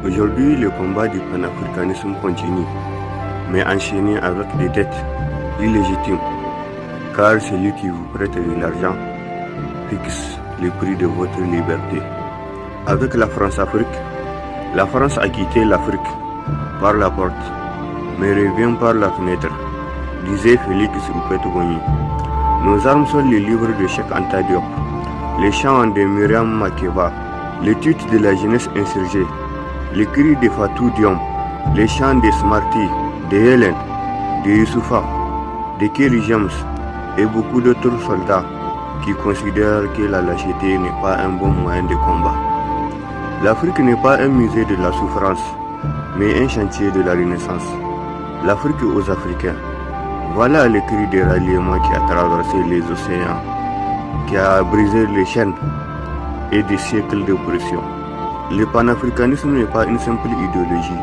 Aujourd'hui, le combat du panafricanisme continue, mais enchaîné avec des dettes illégitimes, car celui qui vous prête de l'argent fixe le prix de votre liberté. Avec la France-Afrique, la France a quitté l'Afrique par la porte, mais revient par la fenêtre, disait Félix Houphouët-Boigny. Nos armes sont les livres de Cheikh Anta Diop, les chants de Myriam Makeba, les titres de la jeunesse insurgée, les cris de Fatou Diom, les chants de Smarty, de Hélène, de Youssoufa, de Kerry James et beaucoup d'autres soldats qui considèrent que la lâcheté n'est pas un bon moyen de combat. L'Afrique n'est pas un musée de la souffrance, mais un chantier de la renaissance. L'Afrique aux Africains. Voilà le cri de ralliement qui a traversé les océans, qui a brisé les chaînes et des siècles d'oppression. Le panafricanisme n'est pas une simple idéologie,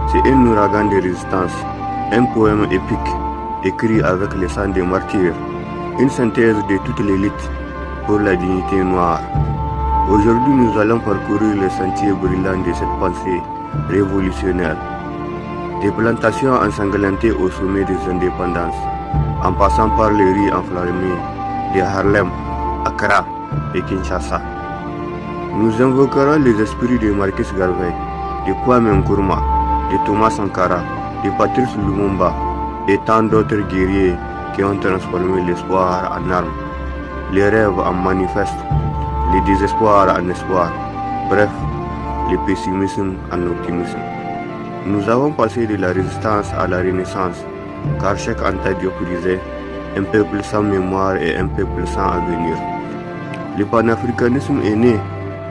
c'est un ouragan de résistance, un poème épique, écrit avec le sang des martyrs, une synthèse de toute l'élite pour la dignité noire. Aujourd'hui, nous allons parcourir les sentiers brûlants de cette pensée révolutionnaire. Des plantations ensanglantées au sommet des indépendances, en passant par les rues enflammées de Harlem, Accra et Kinshasa. Nous invoquerons les esprits de Marcus Garvey, de Kwame Nkrumah, de Thomas Sankara, de Patrice Lumumba et tant d'autres guerriers qui ont transformé l'espoir en armes, les rêves en manifeste, le désespoir en espoir, bref, le pessimisme en optimisme. Nous avons passé de la résistance à la renaissance, car Cheikh Anta Diop disait « Un peuple sans mémoire et un peuple sans avenir ». Le panafricanisme est né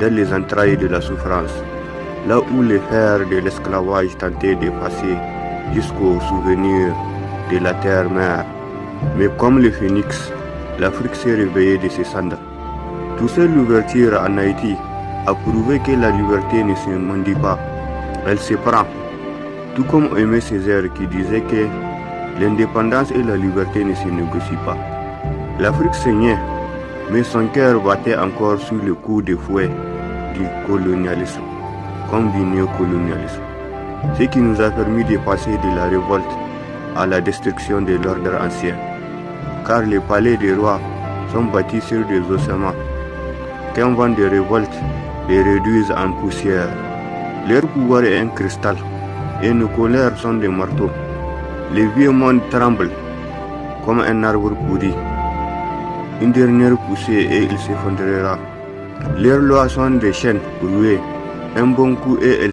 dans les entrailles de la souffrance, là où les fers de l'esclavage tentaient d'effacer jusqu'au souvenir de la terre-mère. Mais comme le phénix, l'Afrique s'est réveillée de ses cendres. Toucher l'ouverture en Haïti a prouvé que la liberté ne se mendie pas, elle se prend. Tout comme Aimé Césaire qui disait que l'indépendance et la liberté ne se négocient pas. L'Afrique saignait, mais son cœur battait encore sous le coup de fouet du colonialisme, comme du néocolonialisme. Ce qui nous a permis de passer de la révolte à la destruction de l'ordre ancien. Car les palais des rois sont bâtis sur des ossements. Qu'un vent de révolte les réduise en poussière. Leur pouvoir est un cristal, et nos colères sont des marteaux. Les vieux mondes tremblent comme un arbre pourri. Une dernière poussée et il s'effondrera. Leurs lois sont des chaînes rouées. Un bon coup et